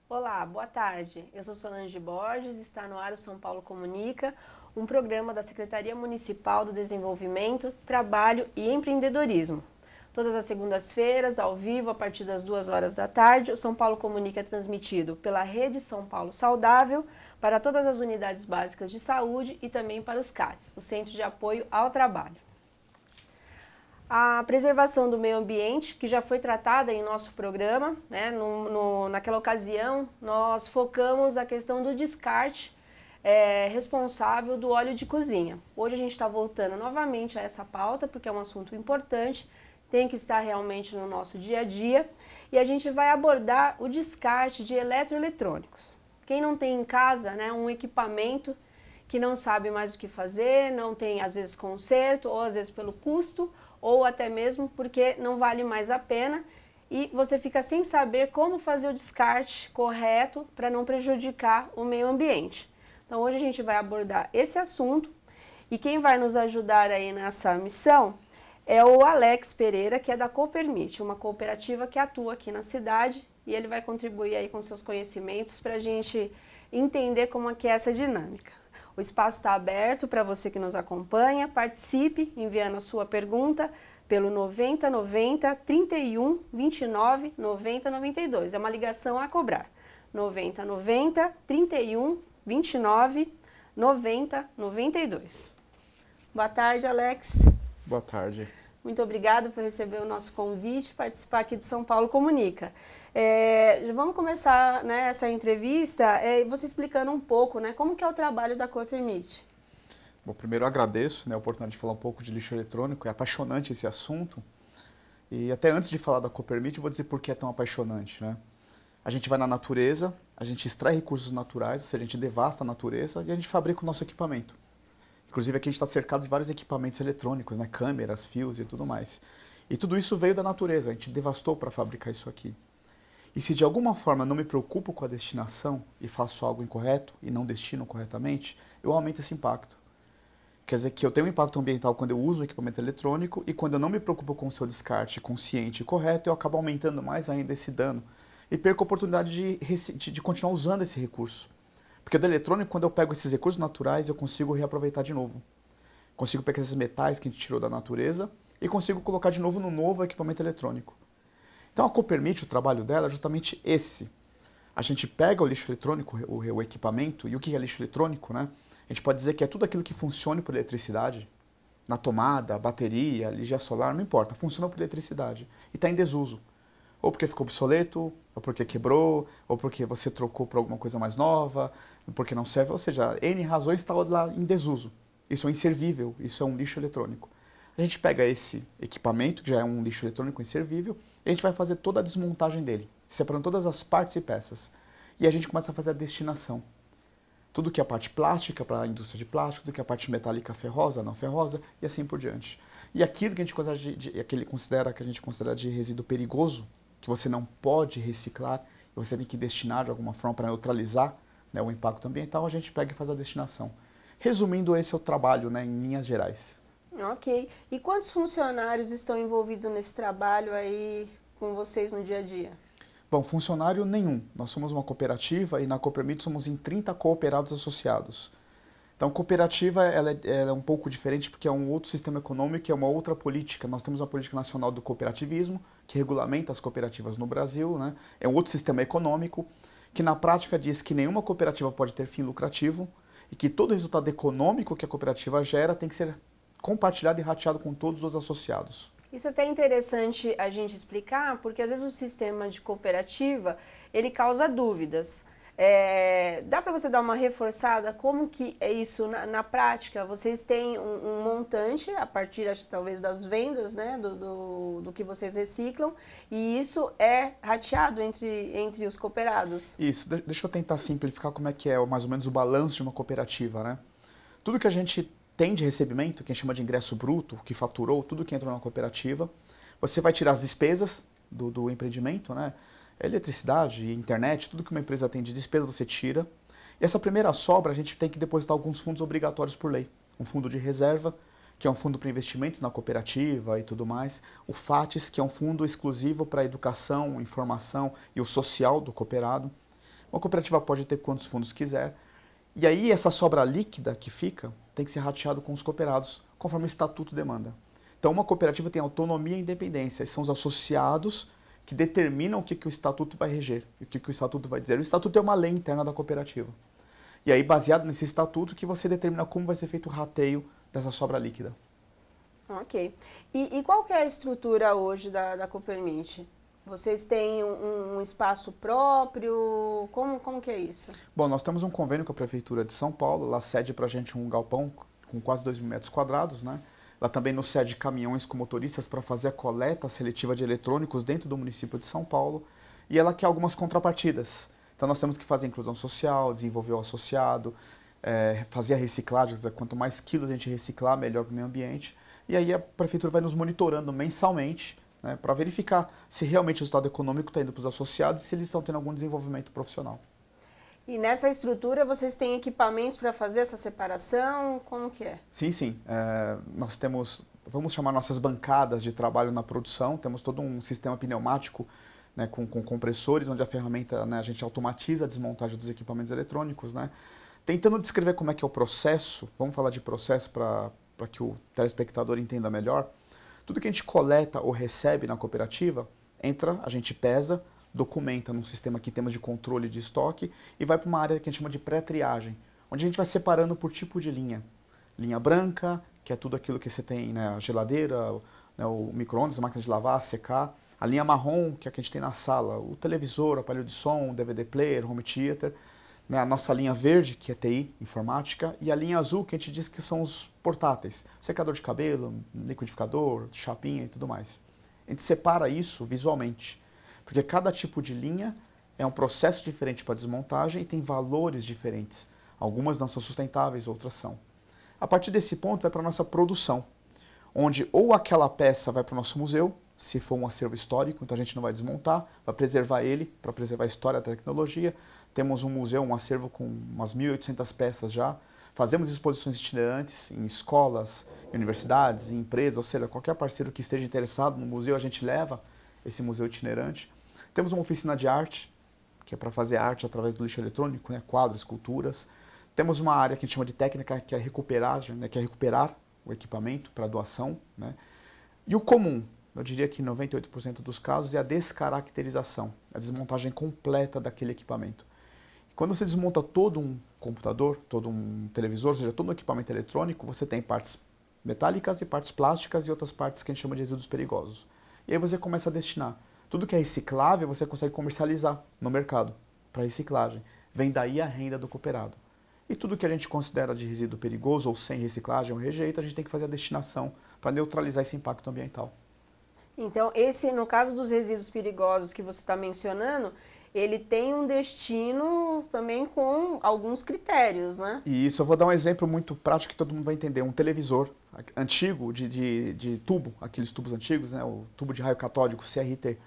Olá, boa tarde. Eu sou Solange Borges, está no ar o São Paulo Comunica, um programa da Secretaria Municipal do Desenvolvimento, Trabalho e Empreendedorismo. Todas as segundas-feiras, ao vivo, a partir das 2 horas da tarde, o São Paulo Comunica é transmitido pela Rede São Paulo Saudável para todas as unidades básicas de saúde e também para os CATs, o Centro de Apoio ao Trabalho. A preservação do meio ambiente, que já foi tratada em nosso programa, né? Naquela ocasião, nós focamos a questão do descarte responsável do óleo de cozinha. Hoje a gente está voltando novamente a essa pauta, porque é um assunto importante, tem que estar realmente no nosso dia a dia, e a gente vai abordar o descarte de eletroeletrônicos. Quem não tem em casa, né, um equipamento que não sabe mais o que fazer, não tem às vezes conserto, ou às vezes pelo custo, ou até mesmo porque não vale mais a pena e você fica sem saber como fazer o descarte correto para não prejudicar o meio ambiente. Então hoje a gente vai abordar esse assunto e quem vai nos ajudar aí nessa missão é o Alex Pereira, que é da Coopermit, uma cooperativa que atua aqui na cidade, e ele vai contribuir aí com seus conhecimentos para a gente entender como é que é essa dinâmica. O espaço está aberto para você que nos acompanha, participe enviando a sua pergunta pelo 9090 31 29 90 92. É uma ligação a cobrar. 9090 31 29 90 92. Boa tarde, Alex. Boa tarde. Muito obrigada por receber o nosso convite, participar aqui do São Paulo Comunica. Vamos começar, né, essa entrevista, você explicando um pouco, né, como que é o trabalho da Coopermit. Bom, primeiro eu agradeço, né, a oportunidade de falar um pouco de lixo eletrônico, é apaixonante esse assunto. E até antes de falar da Coopermit, eu vou dizer por que é tão apaixonante, né? A gente vai na natureza, a gente extrai recursos naturais, ou seja, a gente devasta a natureza e a gente fabrica o nosso equipamento. Inclusive aqui a gente está cercado de vários equipamentos eletrônicos, né, câmeras, fios e tudo mais. E tudo isso veio da natureza, a gente devastou para fabricar isso aqui. E se de alguma forma eu não me preocupo com a destinação e faço algo incorreto e não destino corretamente, eu aumento esse impacto. Quer dizer que eu tenho um impacto ambiental quando eu uso o equipamento eletrônico e quando eu não me preocupo com o seu descarte consciente e correto, eu acabo aumentando mais ainda esse dano e perco a oportunidade de continuar usando esse recurso. Porque do eletrônico, quando eu pego esses recursos naturais, eu consigo reaproveitar de novo. Consigo pegar esses metais que a gente tirou da natureza e consigo colocar de novo no novo equipamento eletrônico. Então a Coopermit, o trabalho dela é justamente esse. A gente pega o lixo eletrônico, o equipamento, e o que é lixo eletrônico, né? A gente pode dizer que é tudo aquilo que funcione por eletricidade, na tomada, bateria, energia solar, não importa, funciona por eletricidade e está em desuso. Ou porque ficou obsoleto, ou porque quebrou, ou porque você trocou por alguma coisa mais nova, ou porque não serve, ou seja, N razões está lá em desuso. Isso é inservível, isso é um lixo eletrônico. A gente pega esse equipamento, que já é um lixo eletrônico inservível, e a gente vai fazer toda a desmontagem dele, separando todas as partes e peças. E a gente começa a fazer a destinação. Tudo que é a parte plástica para a indústria de plástico, tudo que é a parte metálica ferrosa, não ferrosa, e assim por diante. E aquilo que a gente considera de resíduo perigoso, que você não pode reciclar, e você tem que destinar de alguma forma para neutralizar, né, o impacto ambiental, a gente pega e faz a destinação. Resumindo, esse é o trabalho, né, em linhas gerais. Ok. E quantos funcionários estão envolvidos nesse trabalho aí com vocês no dia a dia? Bom, funcionário nenhum. Nós somos uma cooperativa e na Coopermit somos em 30 cooperados associados. Então, cooperativa ela é um pouco diferente porque é um outro sistema econômico, é uma outra política. Nós temos uma política nacional do cooperativismo, que regulamenta as cooperativas no Brasil, né? É um outro sistema econômico, que na prática diz que nenhuma cooperativa pode ter fim lucrativo e que todo resultado econômico que a cooperativa gera tem que ser compartilhado e rateado com todos os associados. Isso é até interessante a gente explicar, porque às vezes o sistema de cooperativa, ele causa dúvidas. Dá para você dar uma reforçada como que é isso na prática? Vocês têm um montante a partir, acho, talvez, das vendas, né, do que vocês reciclam, e isso é rateado entre os cooperados. Isso, deixa eu tentar simplificar como é que é mais ou menos o balanço de uma cooperativa, né? Tudo que a gente tem de recebimento, que a gente chama de ingresso bruto, que faturou, tudo que entra na cooperativa, você vai tirar as despesas do empreendimento, né? Eletricidade, internet, tudo que uma empresa tem de despesa você tira. E essa primeira sobra a gente tem que depositar alguns fundos obrigatórios por lei. Um fundo de reserva, que é um fundo para investimentos na cooperativa e tudo mais. O FATES, que é um fundo exclusivo para a educação, informação e o social do cooperado. Uma cooperativa pode ter quantos fundos quiser. E aí essa sobra líquida que fica tem que ser rateado com os cooperados, conforme o estatuto demanda. Então uma cooperativa tem autonomia e independência, e são os associados que determinam o que o estatuto vai reger, o que o estatuto vai dizer. O estatuto é uma lei interna da cooperativa. E aí, baseado nesse estatuto, que você determina como vai ser feito o rateio dessa sobra líquida. Ok. E qual que é a estrutura hoje da Coopermint? Vocês têm um espaço próprio? Como que é isso? Bom, nós temos um convênio com a Prefeitura de São Paulo, ela cede para a gente um galpão com quase 2.000 metros quadrados, né? Ela também nos cede caminhões com motoristas para fazer a coleta seletiva de eletrônicos dentro do município de São Paulo. E ela quer algumas contrapartidas. Então nós temos que fazer inclusão social, desenvolver o associado, fazer a reciclagem, quer dizer, quanto mais quilos a gente reciclar, melhor para o meio ambiente. E aí a prefeitura vai nos monitorando mensalmente, né, para verificar se realmente o resultado econômico está indo para os associados e se eles estão tendo algum desenvolvimento profissional. E nessa estrutura vocês têm equipamentos para fazer essa separação? Como que é? Sim, sim. Nós temos, vamos chamar nossas bancadas de trabalho na produção, temos todo um sistema pneumático, né, com compressores, onde a ferramenta, né, a gente automatiza a desmontagem dos equipamentos eletrônicos, né, tentando descrever como é que é o processo. Vamos falar de processo para que o telespectador entenda melhor. Tudo que a gente coleta ou recebe na cooperativa, entra, a gente pesa, documenta num sistema que temos de controle de estoque e vai para uma área que a gente chama de pré-triagem, onde a gente vai separando por tipo de linha. Linha branca, que é tudo aquilo que você tem, né, a geladeira, né, o micro-ondas, a máquina de lavar, secar. A linha marrom, que é a que a gente tem na sala, o televisor, o aparelho de som, o DVD player, home theater. Né, a nossa linha verde, que é TI, informática, e a linha azul, que a gente diz que são os portáteis. Secador de cabelo, liquidificador, chapinha e tudo mais. A gente separa isso visualmente, porque cada tipo de linha é um processo diferente para desmontagem e tem valores diferentes. Algumas não são sustentáveis, outras são. A partir desse ponto vai para a nossa produção, onde ou aquela peça vai para o nosso museu, se for um acervo histórico, então a gente não vai desmontar, vai preservar ele, para preservar a história da tecnologia. Temos um museu, um acervo com umas 1.800 peças já. Fazemos exposições itinerantes em escolas, em universidades, em empresas, ou seja, qualquer parceiro que esteja interessado no museu, a gente leva esse museu itinerante. Temos uma oficina de arte, que é para fazer arte através do lixo eletrônico, né, quadros, esculturas. Temos uma área que a gente chama de técnica, que é recuperagem, né, que é recuperar o equipamento para doação. Né. E o comum, eu diria que 98% dos casos, é a descaracterização, a desmontagem completa daquele equipamento. Quando você desmonta todo um computador, todo um televisor, ou seja, todo um equipamento eletrônico, você tem partes metálicas e partes plásticas e outras partes que a gente chama de resíduos perigosos. E aí você começa a destinar. Tudo que é reciclável você consegue comercializar no mercado para reciclagem. Vem daí a renda do cooperado. E tudo que a gente considera de resíduo perigoso ou sem reciclagem ou rejeito, a gente tem que fazer a destinação para neutralizar esse impacto ambiental. Então, no caso dos resíduos perigosos que você está mencionando, ele tem um destino também com alguns critérios, né? E isso, eu vou dar um exemplo muito prático que todo mundo vai entender. Um televisor antigo, de tubo, aqueles tubos antigos, né, o tubo de raio catódico, CRT,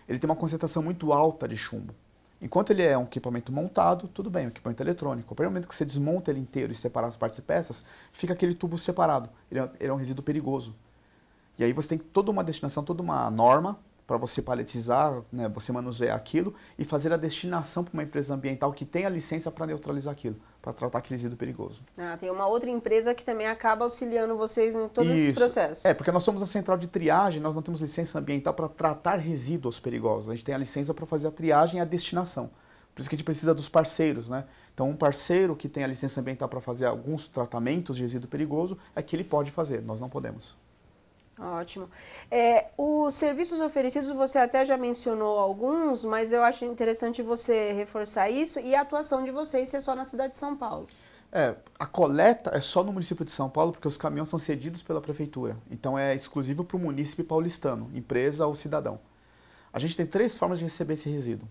ele tem uma concentração muito alta de chumbo. Enquanto ele é um equipamento montado, tudo bem, um equipamento eletrônico. A partir do momento que você desmonta ele inteiro e separa as partes e peças, fica aquele tubo separado. Ele é um resíduo perigoso. E aí você tem toda uma destinação, toda uma norma para você paletizar, né, você manusear aquilo e fazer a destinação para uma empresa ambiental que tenha licença para neutralizar aquilo, para tratar aquele resíduo perigoso. Ah, tem uma outra empresa que também acaba auxiliando vocês em todos esses processos. Porque nós somos a central de triagem, nós não temos licença ambiental para tratar resíduos perigosos. A gente tem a licença para fazer a triagem e a destinação. Por isso que a gente precisa dos parceiros, né? Então, um parceiro que tem a licença ambiental para fazer alguns tratamentos de resíduo perigoso é que ele pode fazer, nós não podemos. Ótimo. Os serviços oferecidos, você até já mencionou alguns, mas eu acho interessante você reforçar isso e a atuação de vocês ser só na cidade de São Paulo. A coleta é só no município de São Paulo porque os caminhões são cedidos pela prefeitura. Então é exclusivo para o munícipe paulistano, empresa ou cidadão. A gente tem 3 formas de receber esse resíduo.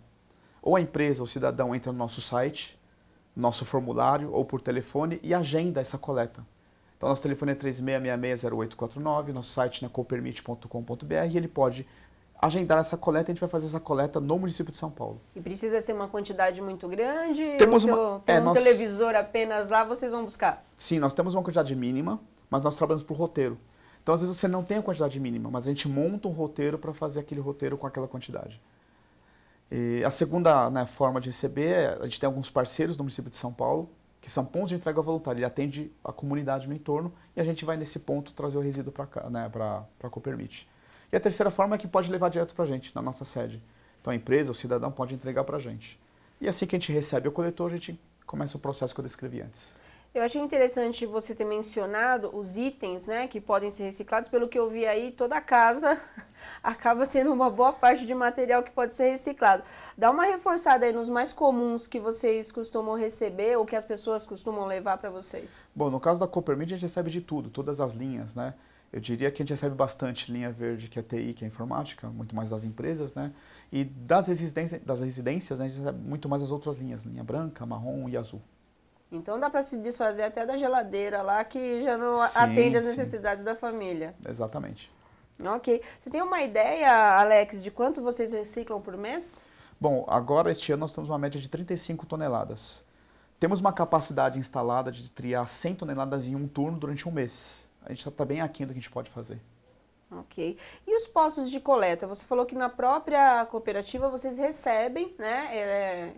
Ou a empresa ou o cidadão entra no nosso site, nosso formulário ou por telefone e agenda essa coleta. Então, nosso telefone é 3666-0849, nosso site é coopermit.com.br e ele pode agendar essa coleta e a gente vai fazer essa coleta no município de São Paulo. E precisa ser uma quantidade muito grande? Temos um televisor apenas lá, vocês vão buscar? Sim, nós temos uma quantidade mínima, mas nós trabalhamos por roteiro. Então, às vezes você não tem a quantidade mínima, mas a gente monta um roteiro para fazer aquele roteiro com aquela quantidade. E a segunda, né, forma de receber, a gente tem alguns parceiros no município de São Paulo, que são pontos de entrega voluntária. Ele atende a comunidade no entorno e a gente vai nesse ponto trazer o resíduo para cá, né, para a Copermit. E a terceira forma é que pode levar direto para a gente, na nossa sede. Então a empresa, o cidadão pode entregar para a gente. E assim que a gente recebe o coletor, a gente começa o processo que eu descrevi antes. Eu achei interessante você ter mencionado os itens, né, que podem ser reciclados. Pelo que eu vi aí, toda casa acaba sendo uma boa parte de material que pode ser reciclado. Dá uma reforçada aí nos mais comuns que vocês costumam receber ou que as pessoas costumam levar para vocês. Bom, no caso da Copermit, a gente recebe de tudo, todas as linhas, né? Eu diria que a gente recebe bastante linha verde, que é TI, que é informática, muito mais das empresas, né? E das residências, né, a gente recebe muito mais as outras linhas, linha branca, marrom e azul. Então dá para se desfazer até da geladeira lá que já não atende Sim, às sim, necessidades da família. exatamente. Ok. Você tem uma ideia, Alex, de quanto vocês reciclam por mês? Bom, agora este ano nós temos uma média de 35 toneladas. Temos uma capacidade instalada de triar 100 toneladas em um turno durante um mês. A gente está bem aquém do que a gente pode fazer. Ok. E os postos de coleta? Você falou que na própria cooperativa vocês recebem, né,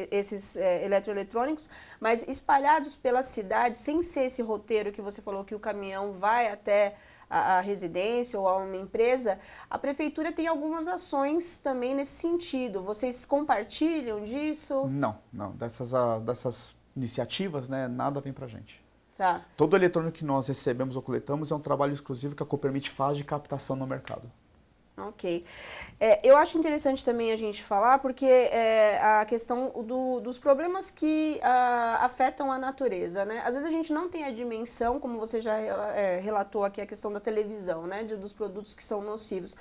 esses eletroeletrônicos, mas espalhados pela cidade, sem ser esse roteiro que você falou que o caminhão vai até a residência ou a uma empresa, a prefeitura tem algumas ações também nesse sentido. Vocês compartilham disso? Não, não. Dessas iniciativas, né, nada vem pra gente. Tá. Todo eletrônico que nós recebemos ou coletamos é um trabalho exclusivo que a Copermit faz de captação no mercado. Ok. Eu acho interessante também a gente falar, porque a questão dos problemas que afetam a natureza, né? Às vezes a gente não tem a dimensão, como você já relatou aqui, a questão da televisão, né? Dos produtos que são nocivos.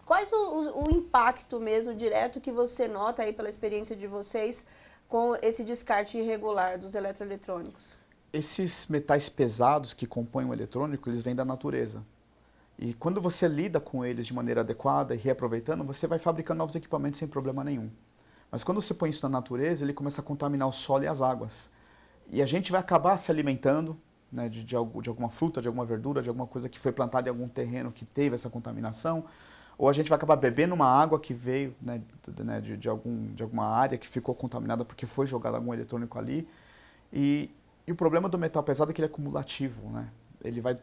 Quais o impacto mesmo direto que você nota aí pela experiência de vocês com esse descarte irregular dos eletroeletrônicos? Esses metais pesados que compõem o eletrônico, eles vêm da natureza. E quando você lida com eles de maneira adequada e reaproveitando, você vai fabricando novos equipamentos sem problema nenhum. Mas quando você põe isso na natureza, ele começa a contaminar o solo e as águas. E a gente vai acabar se alimentando, né, de alguma fruta, de alguma verdura, de alguma coisa que foi plantada em algum terreno que teve essa contaminação, ou a gente vai acabar bebendo uma água que veio, né, de alguma área que ficou contaminada porque foi jogado algum eletrônico ali. E o problema do metal pesado é que ele é cumulativo, né? Ele vai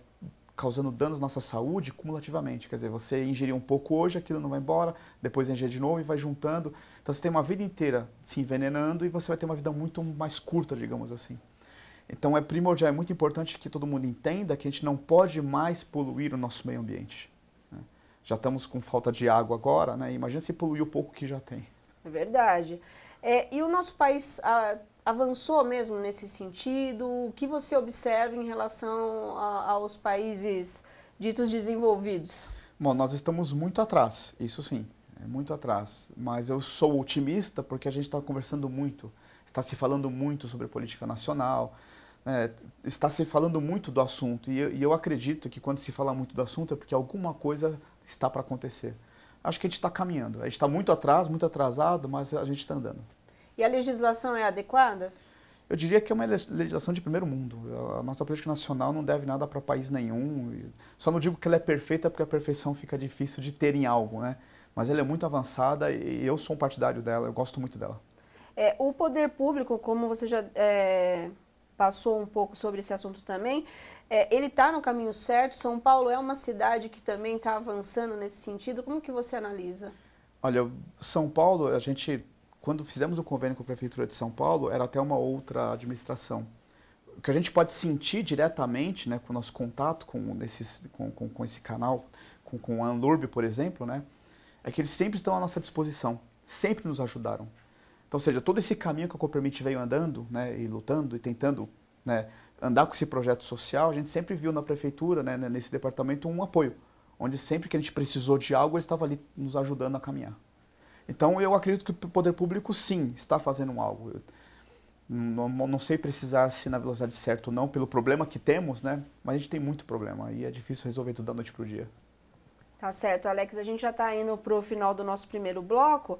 causando danos na nossa saúde cumulativamente. Quer dizer, você ingeriu um pouco hoje, aquilo não vai embora, depois ingere de novo e vai juntando. Então você tem uma vida inteira se envenenando e você vai ter uma vida muito mais curta, digamos assim. Então é primordial, é muito importante que todo mundo entenda que a gente não pode mais poluir o nosso meio ambiente, né? Já estamos com falta de água agora, né? Imagina se poluir o pouco que já tem. É verdade. E o nosso país avançou mesmo nesse sentido? O que você observa em relação aos países ditos desenvolvidos? Bom, nós estamos muito atrás, isso sim, muito atrás. Mas eu sou otimista porque a gente está conversando muito, está se falando muito sobre política nacional, né? Está se falando muito do assunto. E eu acredito que quando se fala muito do assunto é porque alguma coisa está para acontecer. Acho que a gente está caminhando. A gente está muito atrás, muito atrasado, mas a gente está andando. E a legislação é adequada? Eu diria que é uma legislação de primeiro mundo. A nossa política nacional não deve nada para país nenhum. Só não digo que ela é perfeita porque a perfeição fica difícil de ter em algo, né? Mas ela é muito avançada e eu sou um partidário dela, eu gosto muito dela. O poder público, como você já passou um pouco sobre esse assunto também, ele está no caminho certo? São Paulo é uma cidade que também está avançando nesse sentido? Como que você analisa? Olha, São Paulo, a gente, quando fizemos o convênio com a Prefeitura de São Paulo, era até uma outra administração. O que a gente pode sentir diretamente, né, com o nosso contato com esse canal, com a Anlurb, por exemplo, né, é que eles sempre estão à nossa disposição, sempre nos ajudaram. Então, ou seja, todo esse caminho que a Copermit veio andando, né, e lutando e tentando, né, andar com esse projeto social, a gente sempre viu na Prefeitura, né, nesse departamento, um apoio, onde sempre que a gente precisou de algo, ele estava ali nos ajudando a caminhar. Então, eu acredito que o poder público, sim, está fazendo algo. Não sei precisar se na velocidade certa ou não, pelo problema que temos, né? Mas a gente tem muito problema e é difícil resolver tudo da noite para o dia. Tá certo, Alex, a gente já está indo para o final do nosso primeiro bloco.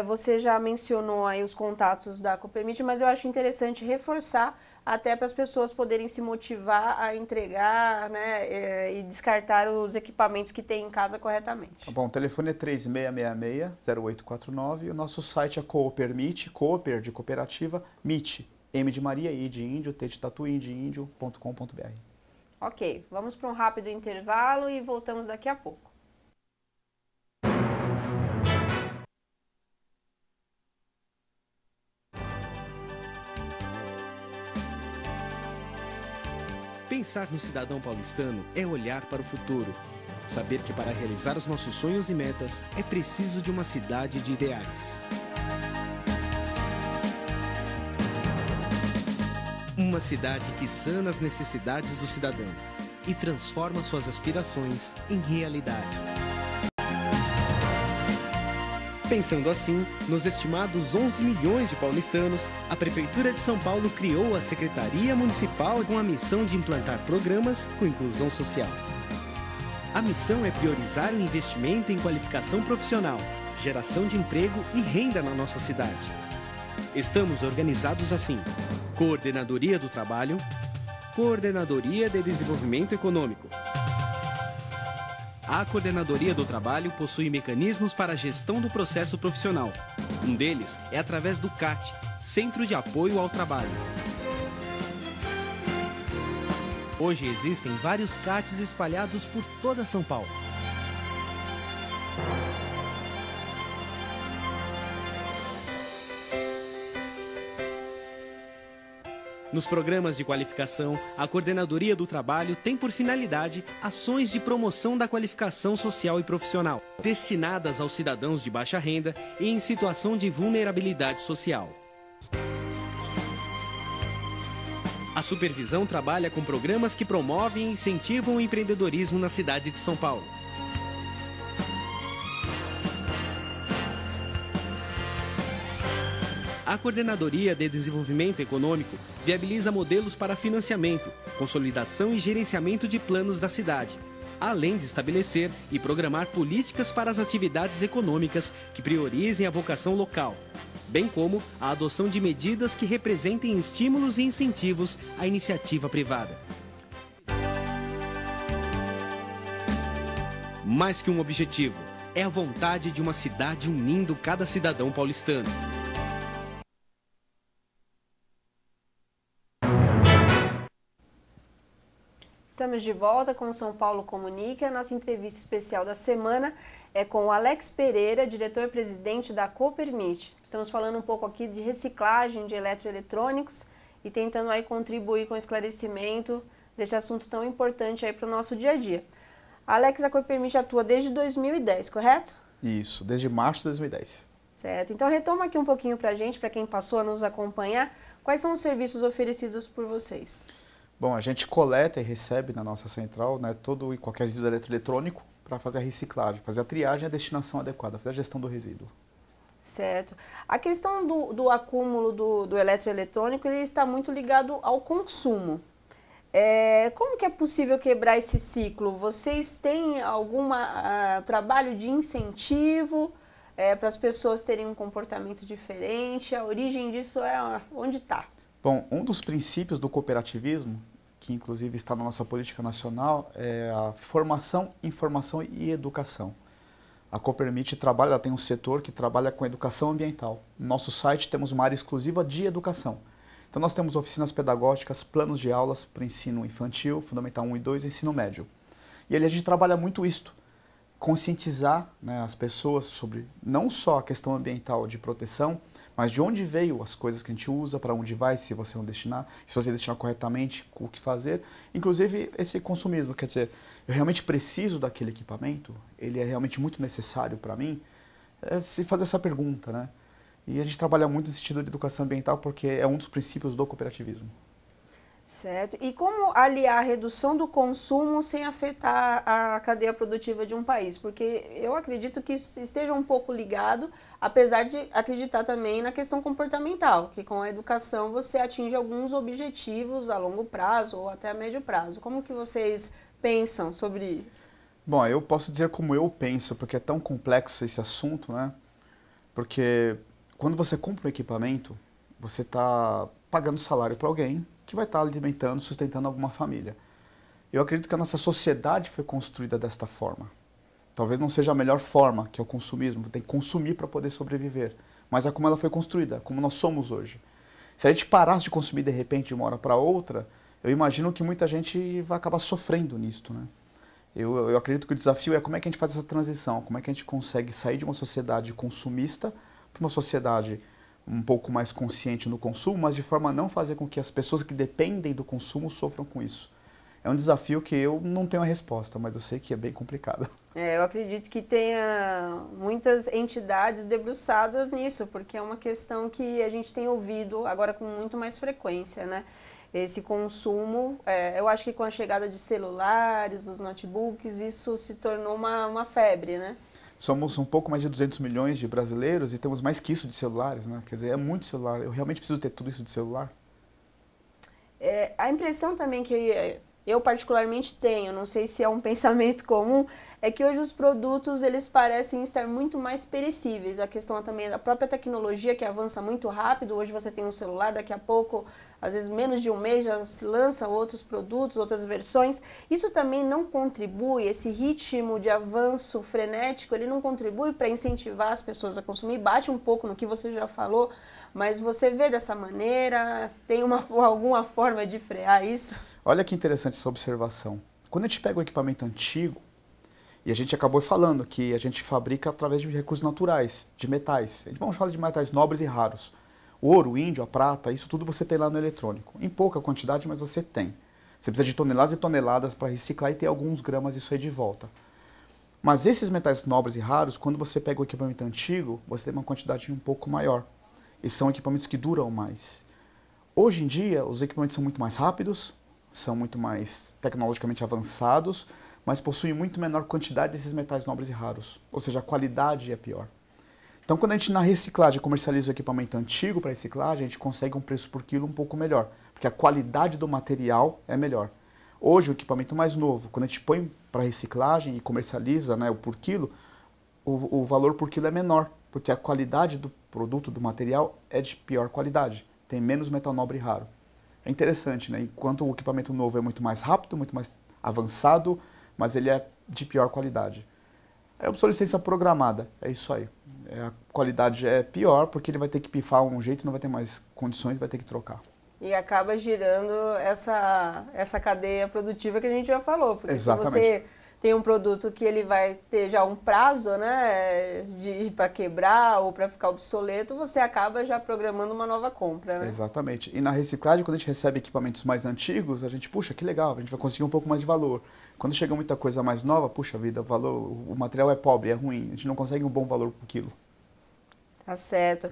Você já mencionou aí os contatos da Copermit, mas eu acho interessante reforçar até para as pessoas poderem se motivar a entregar, né, e descartar os equipamentos que têm em casa corretamente. Tá bom, o telefone é 3666-0849 e o nosso site é Coopermit, Cooper de cooperativa, Mit, M de Maria, I de índio, T de tatuí, de índio.com.br. Ok, vamos para um rápido intervalo e voltamos daqui a pouco. Pensar no cidadão paulistano é olhar para o futuro. Saber que para realizar os nossos sonhos e metas é preciso de uma cidade de ideais. Uma cidade que sana as necessidades do cidadão e transforma suas aspirações em realidade. Pensando assim, nos estimados 11 milhões de paulistanos, a Prefeitura de São Paulo criou a Secretaria Municipal com a missão de implantar programas com inclusão social. A missão é priorizar o investimento em qualificação profissional, geração de emprego e renda na nossa cidade. Estamos organizados assim: Coordenadoria do Trabalho, Coordenadoria de Desenvolvimento Econômico. A Coordenadoria do Trabalho possui mecanismos para a gestão do processo profissional. Um deles é através do CAT, Centro de Apoio ao Trabalho. Hoje existem vários CATs espalhados por toda São Paulo. Nos programas de qualificação, a Coordenadoria do Trabalho tem por finalidade ações de promoção da qualificação social e profissional, destinadas aos cidadãos de baixa renda e em situação de vulnerabilidade social. A supervisão trabalha com programas que promovem e incentivam o empreendedorismo na cidade de São Paulo. A Coordenadoria de Desenvolvimento Econômico viabiliza modelos para financiamento, consolidação e gerenciamento de planos da cidade, além de estabelecer e programar políticas para as atividades econômicas que priorizem a vocação local, bem como a adoção de medidas que representem estímulos e incentivos à iniciativa privada. Mais que um objetivo, é a vontade de uma cidade unindo cada cidadão paulistano. Estamos de volta com o São Paulo Comunica. A nossa entrevista especial da semana é com o Alex Pereira, diretor-presidente da Copermit. Estamos falando um pouco aqui de reciclagem de eletroeletrônicos e tentando aí contribuir com o esclarecimento deste assunto tão importante aí para o nosso dia a dia. Alex, a Copermit atua desde 2010, correto? Isso, desde março de 2010. Certo. Então retoma aqui um pouquinho para a gente, para quem passou a nos acompanhar, quais são os serviços oferecidos por vocês? Bom, a gente coleta e recebe na nossa central, né, todo e qualquer resíduo eletroeletrônico para fazer a reciclagem, fazer a triagem e a destinação adequada, fazer a gestão do resíduo. Certo. A questão do acúmulo do eletroeletrônico, ele está muito ligado ao consumo. Como que é possível quebrar esse ciclo? Vocês têm algum trabalho de incentivo para as pessoas terem um comportamento diferente? A origem disso onde está? Bom, um dos princípios do cooperativismo, que inclusive está na nossa política nacional, é a formação, informação e educação. A Copermit trabalha, ela tem um setor que trabalha com educação ambiental. No nosso site temos uma área exclusiva de educação. Então nós temos oficinas pedagógicas, planos de aulas para ensino infantil, Fundamental 1 e 2 e ensino médio. E ali a gente trabalha muito isto, conscientizar, né, as pessoas sobre não só a questão ambiental de proteção, mas de onde veio as coisas que a gente usa, para onde vai, se você não destinar, se você destinar corretamente, o que fazer. Inclusive esse consumismo, quer dizer, eu realmente preciso daquele equipamento, ele é realmente muito necessário para mim, se fazer essa pergunta, né? E a gente trabalha muito no sentido de educação ambiental porque é um dos princípios do cooperativismo. Certo. E como aliar a redução do consumo sem afetar a cadeia produtiva de um país? Porque eu acredito que isso esteja um pouco ligado, apesar de acreditar também na questão comportamental, que com a educação você atinge alguns objetivos a longo prazo ou até a médio prazo. Como que vocês pensam sobre isso? Bom, eu posso dizer como eu penso, porque é tão complexo esse assunto, né? Porque quando você compra um equipamento, você está pagando salário para alguém que vai estar alimentando, sustentando alguma família. Eu acredito que a nossa sociedade foi construída desta forma. Talvez não seja a melhor forma, que é o consumismo, tem que consumir para poder sobreviver. Mas é como ela foi construída, como nós somos hoje. Se a gente parasse de consumir de repente de uma hora para outra, eu imagino que muita gente vai acabar sofrendo nisto, né? Eu acredito que o desafio é como é que a gente faz essa transição, como é que a gente consegue sair de uma sociedade consumista para uma sociedade um pouco mais consciente no consumo, mas de forma a não fazer com que as pessoas que dependem do consumo sofram com isso. É um desafio que eu não tenho a resposta, mas eu sei que é bem complicado. Eu acredito que tenha muitas entidades debruçadas nisso, porque é uma questão que a gente tem ouvido agora com muito mais frequência, né? Esse consumo, eu acho que com a chegada de celulares, dos notebooks, isso se tornou uma febre, né? Somos um pouco mais de 200 milhões de brasileiros e temos mais que isso de celulares, né? Quer dizer, é muito celular. Eu realmente preciso ter tudo isso de celular? A impressão também que eu particularmente tenho, não sei se é um pensamento comum, é que hoje os produtos eles parecem estar muito mais perecíveis. A questão também da própria tecnologia que avança muito rápido. Hoje você tem um celular, daqui a pouco, às vezes menos de um mês já se lança outros produtos, outras versões. Isso também não contribui, esse ritmo de avanço frenético, ele não contribui para incentivar as pessoas a consumir. Bate um pouco no que você já falou, mas você vê dessa maneira, tem alguma forma de frear isso? Olha que interessante essa observação. Quando a gente pega um equipamento antigo, e a gente acabou falando que a gente fabrica através de recursos naturais, de metais. A gente vamos falar de metais nobres e raros. O ouro, o índio, a prata, isso tudo você tem lá no eletrônico. Em pouca quantidade, mas você tem. Você precisa de toneladas e toneladas para reciclar e ter alguns gramas disso aí de volta. Mas esses metais nobres e raros, quando você pega o equipamento antigo, você tem uma quantidade um pouco maior. E são equipamentos que duram mais. Hoje em dia, os equipamentos são muito mais rápidos, são muito mais tecnologicamente avançados, mas possuem muito menor quantidade desses metais nobres e raros. Ou seja, a qualidade é pior. Então, quando a gente na reciclagem comercializa o equipamento antigo para reciclagem, a gente consegue um preço por quilo um pouco melhor, porque a qualidade do material é melhor. Hoje, o equipamento mais novo, quando a gente põe para reciclagem e comercializa, né, o por quilo, o valor por quilo é menor, porque a qualidade do produto, do material, é de pior qualidade. Tem menos metal nobre e raro. É interessante, né? Enquanto o equipamento novo é muito mais rápido, muito mais avançado, mas ele é de pior qualidade. É obsolescência programada, é isso aí. A qualidade é pior porque ele vai ter que pifar um jeito, não vai ter mais condições, vai ter que trocar. E acaba girando essa cadeia produtiva que a gente já falou. Porque Exatamente. Se você tem um produto que ele vai ter já um prazo, né, para quebrar ou para ficar obsoleto, você acaba já programando uma nova compra, né? Exatamente. E na reciclagem, quando a gente recebe equipamentos mais antigos, a gente, puxa, que legal, a gente vai conseguir um pouco mais de valor. Quando chega muita coisa mais nova, puxa vida, o material é pobre, é ruim, a gente não consegue um bom valor por quilo. Tá certo.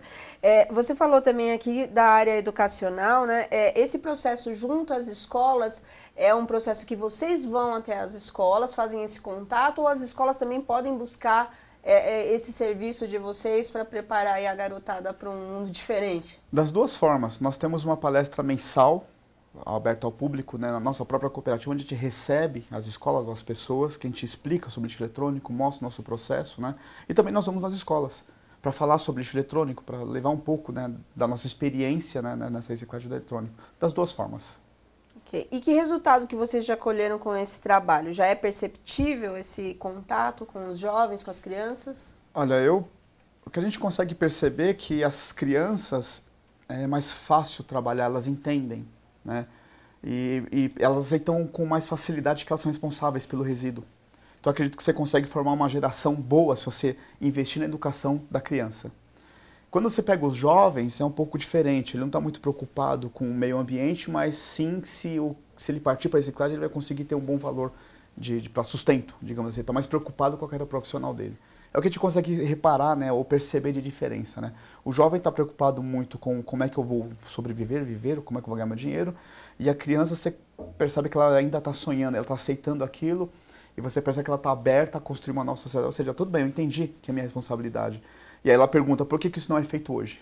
Você falou também aqui da área educacional, né? Esse processo junto às escolas é um processo que vocês vão até as escolas, fazem esse contato, ou as escolas também podem buscar esse serviço de vocês para preparar aí a garotada para um mundo diferente? Das duas formas. Nós temos uma palestra mensal, aberta ao público, né, na nossa própria cooperativa, onde a gente recebe as escolas, as pessoas, que a gente explica sobre lixo eletrônico, mostra o nosso processo, né? E também nós vamos nas escolas para falar sobre lixo eletrônico, para levar um pouco, né, da nossa experiência, né, nessa reciclagem do eletrônico. Das duas formas. Okay. E que resultado que vocês já colheram com esse trabalho? Já é perceptível esse contato com os jovens, com as crianças? Olha, o que a gente consegue perceber é que as crianças é mais fácil trabalhar, elas entendem, né? E elas aceitam com mais facilidade que elas são responsáveis pelo resíduo. Então, acredito que você consegue formar uma geração boa se você investir na educação da criança. Quando você pega os jovens, é um pouco diferente. Ele não está muito preocupado com o meio ambiente, mas sim se ele partir para a reciclagem, ele vai conseguir ter um bom valor para sustento, digamos assim. Está mais preocupado com a carreira profissional dele. É o que a gente consegue reparar, né, ou perceber de diferença, né? O jovem está preocupado muito com como é que eu vou sobreviver, viver, como é que eu vou ganhar meu dinheiro. E a criança, você percebe que ela ainda está sonhando, ela está aceitando aquilo. E você percebe que ela está aberta a construir uma nova sociedade. Ou seja, tudo bem, eu entendi que é minha responsabilidade. E aí ela pergunta, por que isso não é feito hoje?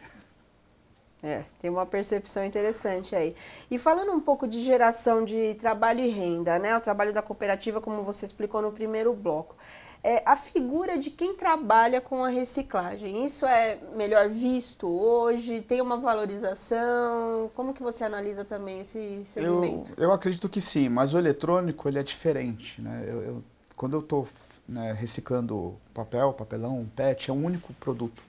Tem uma percepção interessante aí. E falando um pouco de geração de trabalho e renda, né? O trabalho da cooperativa, como você explicou no primeiro bloco. A figura de quem trabalha com a reciclagem, isso é melhor visto hoje? Tem uma valorização? Como que você analisa também esse segmento? Eu acredito que sim, mas o eletrônico ele é diferente, né? Quando eu estou reciclando papel, papelão, PET, é um único produto.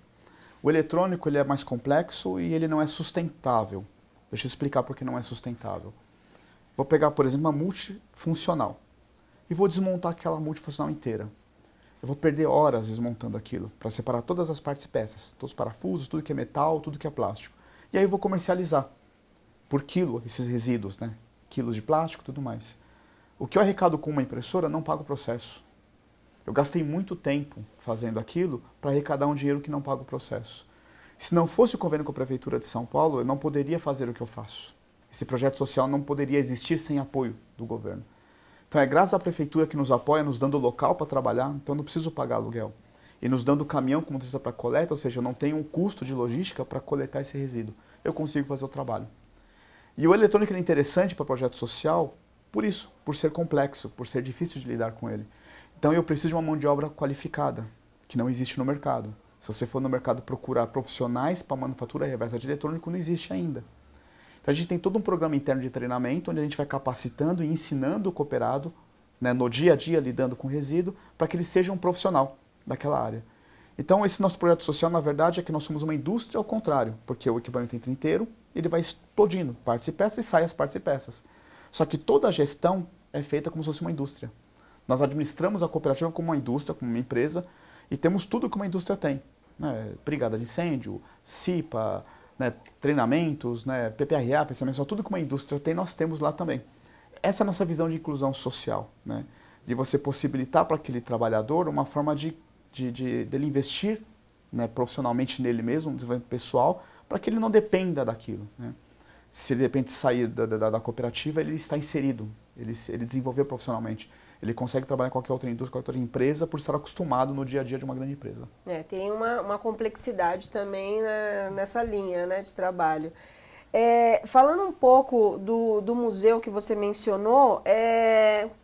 O eletrônico ele é mais complexo e ele não é sustentável. Deixa eu explicar por que não é sustentável. Vou pegar, por exemplo, uma multifuncional e vou desmontar aquela multifuncional inteira. Eu vou perder horas desmontando aquilo para separar todas as partes e peças, todos os parafusos, tudo que é metal, tudo que é plástico. E aí eu vou comercializar por quilo esses resíduos, né? Quilos de plástico e tudo mais. O que eu arrecado com uma impressora não paga o processo. Eu gastei muito tempo fazendo aquilo para arrecadar um dinheiro que não paga o processo. Se não fosse o convênio com a Prefeitura de São Paulo, eu não poderia fazer o que eu faço. Esse projeto social não poderia existir sem apoio do governo. Então é graças à Prefeitura que nos apoia, nos dando local para trabalhar, então eu não preciso pagar aluguel. E nos dando caminhão como motorista para coleta, ou seja, eu não tenho um custo de logística para coletar esse resíduo. Eu consigo fazer o trabalho. E o eletrônico é interessante para projeto social por isso, por ser complexo, por ser difícil de lidar com ele. Então eu preciso de uma mão de obra qualificada, que não existe no mercado. Se você for no mercado procurar profissionais para manufatura reversa de eletrônico, não existe ainda. Então a gente tem todo um programa interno de treinamento, onde a gente vai capacitando e ensinando o cooperado, né, no dia a dia, lidando com resíduo, para que ele seja um profissional daquela área. Então esse nosso projeto social, na verdade, é que nós somos uma indústria ao contrário, porque o equipamento entra inteiro, ele vai explodindo partes e peças e sai as partes e peças. Só que toda a gestão é feita como se fosse uma indústria. Nós administramos a cooperativa como uma indústria, como uma empresa, e temos tudo que uma indústria tem. Né? Brigada de incêndio, CIPA, né? Treinamentos, né? PPRA, pensamento, tudo que uma indústria tem, nós temos lá também. Essa é a nossa visão de inclusão social, né? De você possibilitar para aquele trabalhador uma forma dele investir, né? Profissionalmente nele mesmo, um desenvolvimento pessoal, para que ele não dependa daquilo. Né? Se ele de repente sair da cooperativa, ele está inserido, ele desenvolveu profissionalmente. Ele consegue trabalhar em qualquer outra indústria, qualquer outra empresa, por estar acostumado no dia a dia de uma grande empresa. Tem uma complexidade também nessa linha, né, de trabalho. Falando um pouco do museu que você mencionou,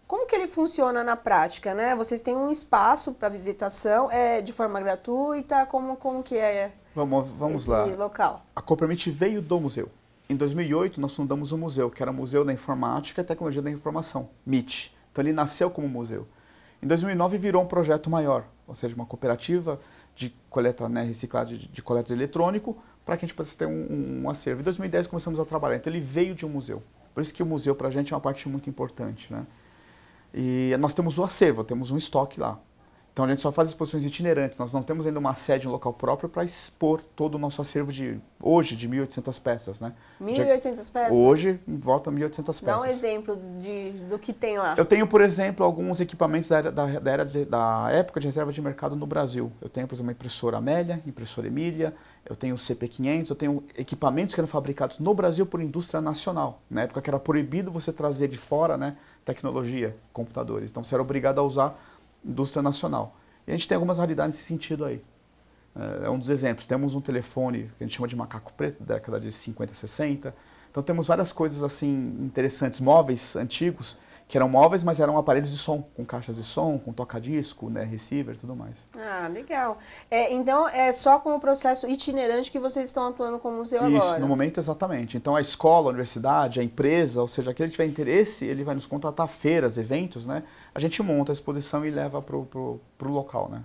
como que ele funciona na prática, né? Vocês têm um espaço para visitação, de forma gratuita, como que é Vamos esse lá. local? A Coopermit veio do museu. Em 2008, nós fundamos um museu, que era o Museu da Informática e Tecnologia da Informação, MIT. Então ele nasceu como museu. Em 2009 virou um projeto maior, ou seja, uma cooperativa de coleta, né, reciclagem de coleta de eletrônico, para que a gente pudesse ter um acervo. Em 2010 começamos a trabalhar, então ele veio de um museu. Por isso que o museu para a gente é uma parte muito importante. Né? E nós temos o acervo, temos um estoque lá. Então a gente só faz exposições itinerantes, nós não temos ainda uma sede, um local próprio para expor todo o nosso acervo hoje de 1.800 peças. Né? 1.800 peças? Hoje, em volta a 1.800 peças. Dá um exemplo do que tem lá. Eu tenho, por exemplo, alguns equipamentos da época de reserva de mercado no Brasil. Eu tenho, por exemplo, uma impressora Amélia, impressora Emília, eu tenho o CP500, eu tenho equipamentos que eram fabricados no Brasil por indústria nacional. Na época que era proibido você trazer de fora, né, tecnologia, computadores. Então você era obrigado a usar indústria nacional. E a gente tem algumas raridades nesse sentido aí. É um dos exemplos. Temos um telefone que a gente chama de macaco preto, da década de 50, 60. Então temos várias coisas assim interessantes, móveis antigos, que eram móveis, mas eram aparelhos de som, com caixas de som, com toca-disco, né, receiver e tudo mais. Ah, legal. Então é só com o processo itinerante que vocês estão atuando com o museu agora? Isso, no momento exatamente. Então a escola, a universidade, a empresa, ou seja, aquele que tiver interesse, ele vai nos contratar, feiras, eventos, né? A gente monta a exposição e leva para o local, né?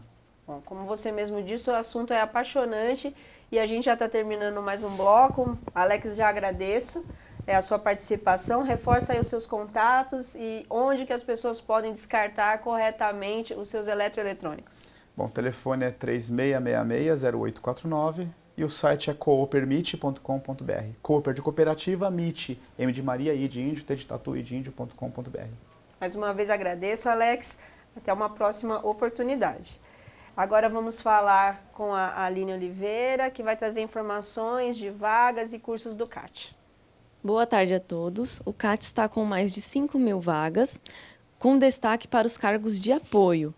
Bom, como você mesmo disse, o assunto é apaixonante e a gente já está terminando mais um bloco. Alex, já agradeço a sua participação. Reforça aí os seus contatos e onde que as pessoas podem descartar corretamente os seus eletroeletrônicos. Bom, o telefone é 3666-0849 e o site é coopermit.com.br. Cooper de cooperativa, MIT, M de Maria, I de índio, T de tatu, I de índio.com.br. Mais uma vez agradeço, Alex. Até uma próxima oportunidade. Agora vamos falar com a Aline Oliveira, que vai trazer informações de vagas e cursos do CAT. Boa tarde a todos. O CAT está com mais de 5.000 vagas, com destaque para os cargos de apoio.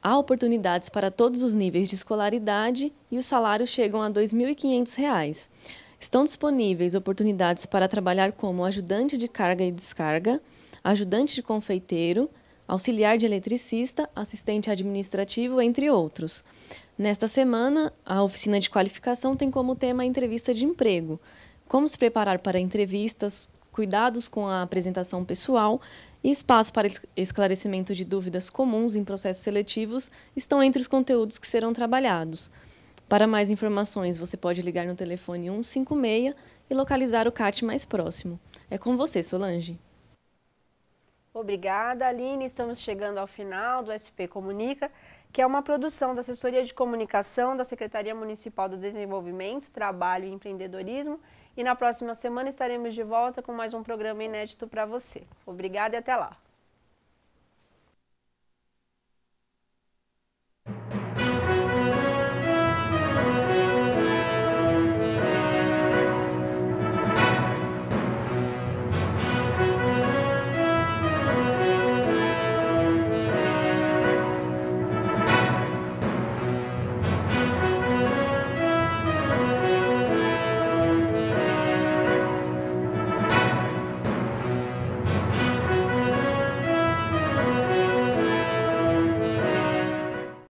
Há oportunidades para todos os níveis de escolaridade e os salários chegam a R$ 2.500. Estão disponíveis oportunidades para trabalhar como ajudante de carga e descarga, ajudante de confeiteiro, auxiliar de eletricista, assistente administrativo, entre outros. Nesta semana, a oficina de qualificação tem como tema a entrevista de emprego. Como se preparar para entrevistas, cuidados com a apresentação pessoal e espaço para esclarecimento de dúvidas comuns em processos seletivos estão entre os conteúdos que serão trabalhados. Para mais informações, você pode ligar no telefone 156 e localizar o CAT mais próximo. É com você, Solange. Obrigada, Aline. Estamos chegando ao final do SP Comunica, que é uma produção da Assessoria de Comunicação da Secretaria Municipal do Desenvolvimento, Trabalho e Empreendedorismo. E na próxima semana estaremos de volta com mais um programa inédito para você. Obrigada e até lá.